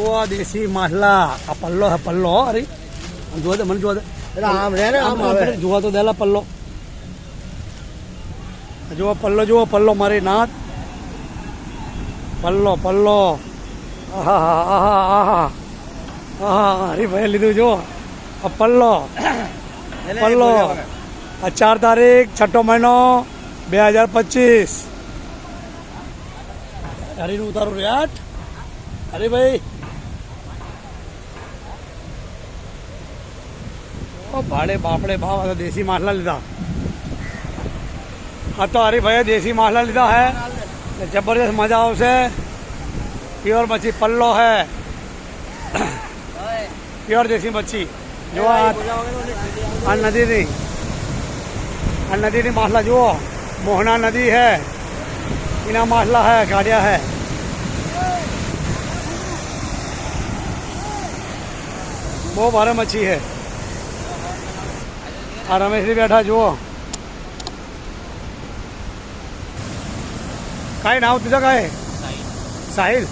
જુઓ દેશી માછલા આ પલ્લો હે પલ્લો. અરે જોવા દે મને જોવા દે. આમ રે આમ આવે. જોવા તો દેલા પલ્લો. જુઓ પલ્લો, જુઓ પલ્લો મારી નાથ. પલ્લો પલ્લો. આહા આહા આહા આહા. હરીભાઈ લીધું જુઓ આ પલ્લો પલ્લો. આ 4 તારીખ 6ઠો મહિનો 2025. હરીનું ઉતારું રેટ. અરે ભાઈ ભાડે બાપડે ભાવ દેશી માછલા લીધા. હા તો હરીભાઈએ દેશી માછલા લીધા હે. જબરદસ્ત મજા આવશે. પ્યોર મચ્છી પલ્લો હે. પ્યોર દેશી મચ્છી. જો આ નદીની માછલા જુઓ. મોહના નદી है. इना माछला है गाड़िया है. બહુ ભારે મચ્છી है. આ રમેશજી બેઠા જુઓ. काय नाव तुझं काय? साहिल.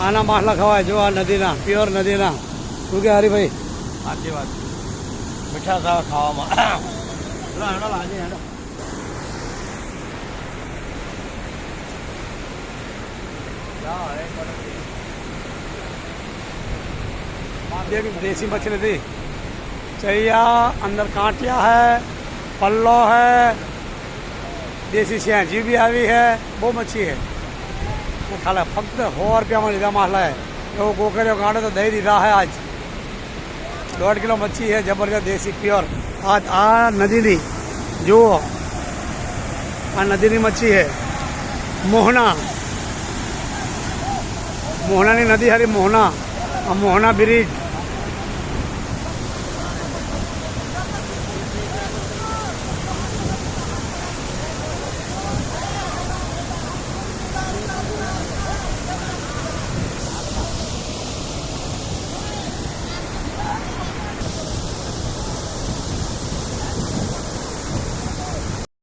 આના માછલા ખવાય જો આ નદીના પ્યોર નદીના. શું કે હરીભાઈ? સાચી વાત. મીઠા સારા ખાવામાં. देसी मछली थी. चैया अंदर कांटिया है. पल्लो है. देसी सियाजी भी આવી है. બહુ મચ્છી है. ખાલી ફક્ત 100 રૂપિયામાં લીધા માછલા है. એવો ગોકર્યો ગાંડો તો દઈ દીધા है આજ. 1.5 કિલો મચ્છી है જબરદસ્ત દેશી પ્યોર. આ નદીની જુઓ. આ નદીની મચ્છી है. મોહના. મોહનાની નદી હારી મોહના. આ મોહના બ્રિજ.